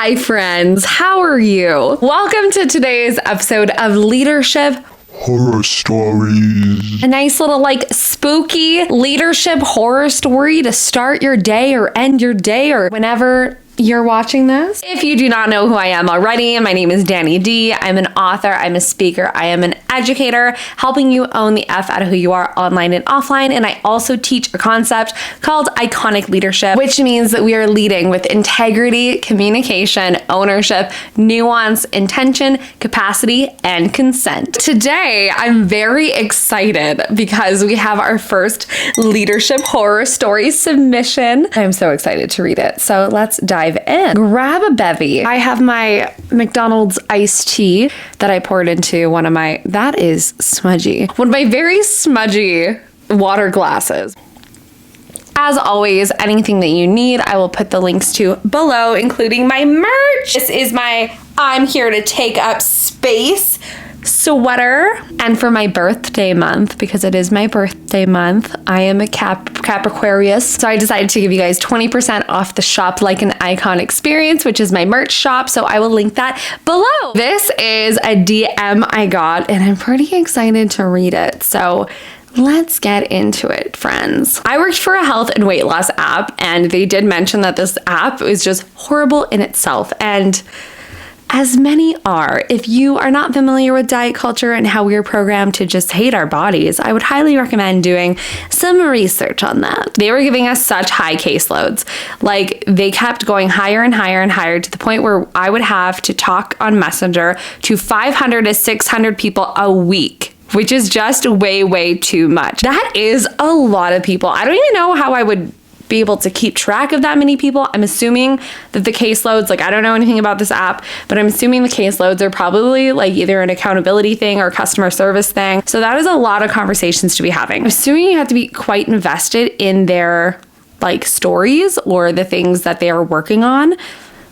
Hi friends, how are you? Welcome to today's episode of Leadership Horror Stories. A nice little spooky leadership horror story to start your day or end your day or whenever you're watching this. If you do not know who I am already, my name is Danny D. I'm an author, I'm a speaker, I am an educator, helping you own the F out of who you are online and offline. And I also teach a concept called iconic leadership, which means that we are leading with integrity, communication, ownership, nuance, intention, capacity, and consent. Today, I'm very excited because we have our first leadership horror story submission. I'm so excited to read it. So let's dive in. Grab a bevy. I have my McDonald's iced tea that I poured into one of my, that is smudgy, one of my very smudgy water glasses. As always, anything that you need, I will put the links to below, including my merch. This is my I'm here to take up space sweater. And for my birthday month, because it is my birthday month, I am a Capricornius. So I decided to give you guys 20% off the Shop Like an Icon experience, which is my merch shop. So I will link that below. This is a DM I got and I'm pretty excited to read it. So let's get into it, friends. I worked for a health and weight loss app and they did mention that this app is just horrible in itself. And as many are, if you are not familiar with diet culture and how we are programmed to just hate our bodies, I would highly recommend doing some research on that. They were giving us such high caseloads. Like they kept going higher and higher and higher to the point where I would have to talk on Messenger to 500 to 600 people a week, which is just way, way too much. That is a lot of people. I don't even know how I would be able to keep track of that many people. I'm assuming that the caseloads, I don't know anything about this app, but I'm assuming the caseloads are probably either an accountability thing or a customer service thing. So that is a lot of conversations to be having. I'm assuming you have to be quite invested in their stories or the things that they are working on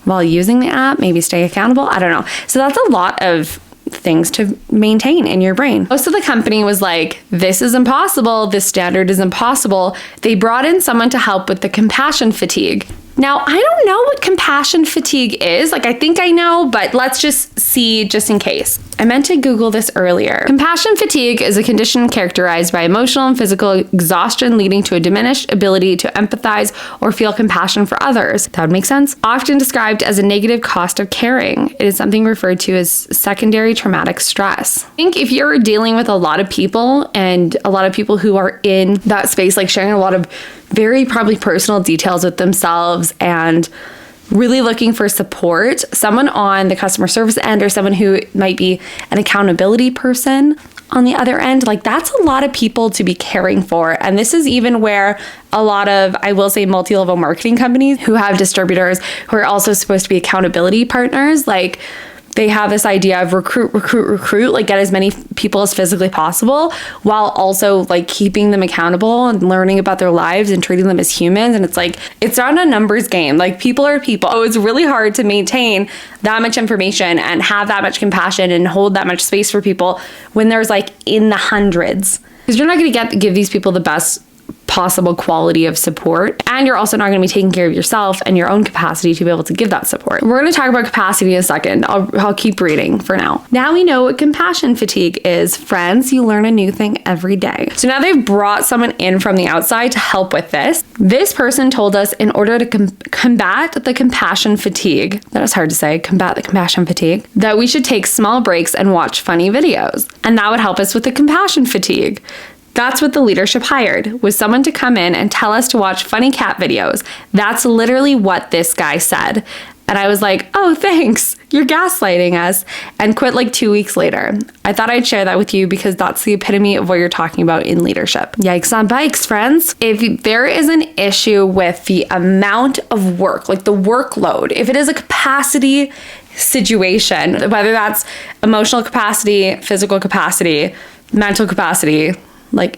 while using the app, maybe stay accountable. I don't know. So that's a lot of things to maintain in your brain. Most of the company was like, this is impossible. This standard is impossible. They brought in someone to help with the compassion fatigue. Now, I don't know what compassion fatigue is. I think I know, but let's just see just in case. I meant to Google this earlier. Compassion fatigue is a condition characterized by emotional and physical exhaustion leading to a diminished ability to empathize or feel compassion for others. That would make sense. Often described as a negative cost of caring. It is something referred to as secondary traumatic stress. I think if you're dealing with a lot of people and a lot of people who are in that space, sharing a lot of very probably personal details with themselves and really looking for support, someone on the customer service end or someone who might be an accountability person on the other end, that's a lot of people to be caring for. And this is even where a lot of, I will say, multi-level marketing companies who have distributors who are also supposed to be accountability partners, they have this idea of recruit, get as many people as physically possible while also keeping them accountable and learning about their lives and treating them as humans. And it's not a numbers game. People are people. Oh, it's really hard to maintain that much information and have that much compassion and hold that much space for people when there's in the hundreds. Because you're not going to give these people the best possible quality of support, and you're also not going to be taking care of yourself and your own capacity to be able to give that support. We're going to talk about capacity in a second. I'll keep reading for now. Now we know what compassion fatigue is. Friends, you learn a new thing every day. So now they've brought someone in from the outside to help with this. This person told us in order to combat the compassion fatigue, that is hard to say, combat the compassion fatigue, that we should take small breaks and watch funny videos. And that would help us with the compassion fatigue. That's what the leadership hired, was someone to come in and tell us to watch funny cat videos. That's literally what this guy said. And I was like, oh, thanks. You're gaslighting us. And quit 2 weeks later. I thought I'd share that with you because that's the epitome of what you're talking about in leadership. Yikes on bikes, friends. If there is an issue with the amount of work, the workload, if it is a capacity situation, whether that's emotional capacity, physical capacity, mental capacity,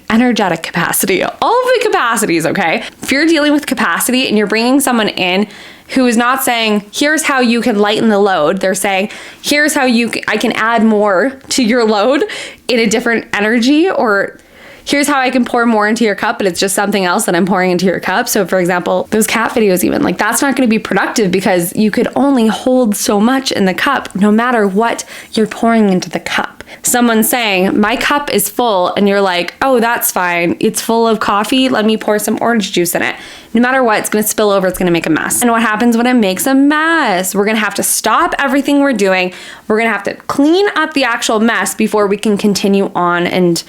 energetic capacity, all of the capacities, okay? If you're dealing with capacity and you're bringing someone in who is not saying, here's how you can lighten the load. They're saying, here's how I can add more to your load in a different energy, or here's how I can pour more into your cup, but it's just something else that I'm pouring into your cup. So for example, those cat videos even, like that's not going to be productive because you could only hold so much in the cup no matter what you're pouring into the cup. Someone saying, my cup is full, and you're like, oh, that's fine. It's full of coffee. Let me pour some orange juice in it. No matter what, it's going to spill over. It's going to make a mess. And what happens when it makes a mess? We're going to have to stop everything we're doing. We're going to have to clean up the actual mess before we can continue on and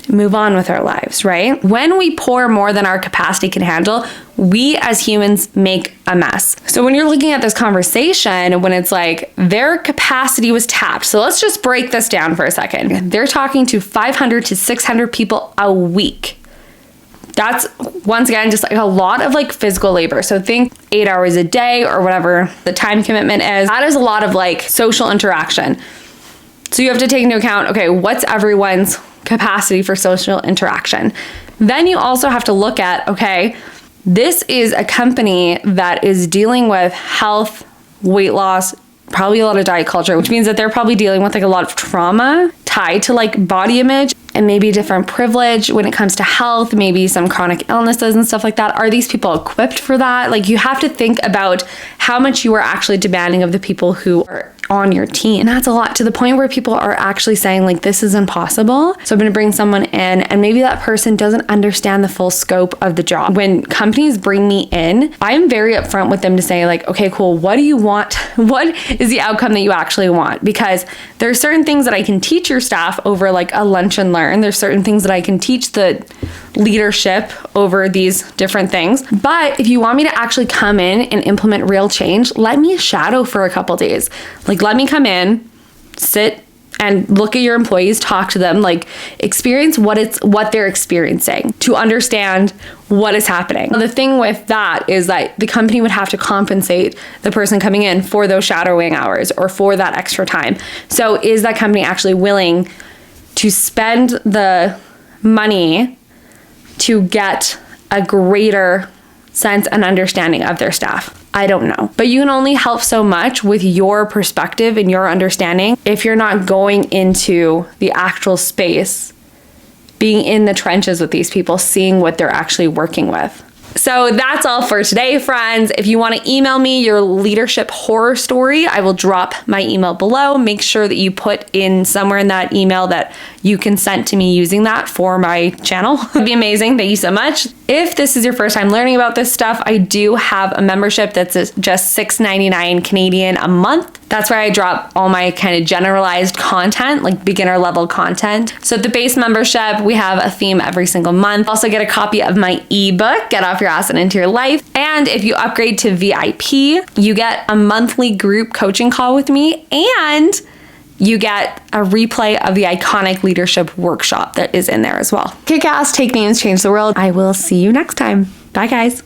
move on with our lives, right? When we pour more than our capacity can handle, we as humans make a mess. So when you're looking at this conversation, when it's like their capacity was tapped. So let's just break this down for a second. They're talking to 500 to 600 people a week. That's, once again, just like a lot of like physical labor. So think 8 hours a day or whatever the time commitment is. That is a lot of like social interaction. So you have to take into account, okay, what's everyone's capacity for social interaction? Then you also have to look at, okay, this is a company that is dealing with health, weight loss, probably a lot of diet culture, which means that they're probably dealing with like a lot of trauma tied to like body image and maybe different privilege when it comes to health, maybe some chronic illnesses and stuff like that. Are these people equipped for that? Like you have to think about how much you are actually demanding of the people who are on your team. And that's a lot, to the point where people are actually saying like, this is impossible. So I'm going to bring someone in, and maybe that person doesn't understand the full scope of the job. When companies bring me in, I'm very upfront with them to say like, okay, cool. What do you want? What is the outcome that you actually want? Because there are certain things that I can teach your staff over like a lunch and learn. There's certain things that I can teach the leadership over these different things. But if you want me to actually come in and implement real change, let me shadow for a couple days. Like, let me come in, sit and look at your employees, talk to them, like experience what they're experiencing to understand what is happening. The thing with that is that the company would have to compensate the person coming in for those shadowing hours or for that extra time. So is that company actually willing to spend the money to get a greater sense and understanding of their staff? I don't know. But you can only help so much with your perspective and your understanding if you're not going into the actual space, being in the trenches with these people, seeing what they're actually working with. So that's all for today, friends. If you want to email me your leadership horror story, I will drop my email below. Make sure that you put in somewhere in that email that you consent to me using that for my channel. It'd be amazing. Thank you so much. If this is your first time learning about this stuff, I do have a membership that's just $6.99 Canadian a month. That's where I drop all my kind of generalized content, like beginner level content. So at the base membership, we have a theme every single month. Also get a copy of my ebook, Get Off Your Ass and Into Your Life. And if you upgrade to VIP, you get a monthly group coaching call with me, and you get a replay of the iconic leadership workshop that is in there as well. Kick ass, take names, change the world. I will see you next time. Bye, guys.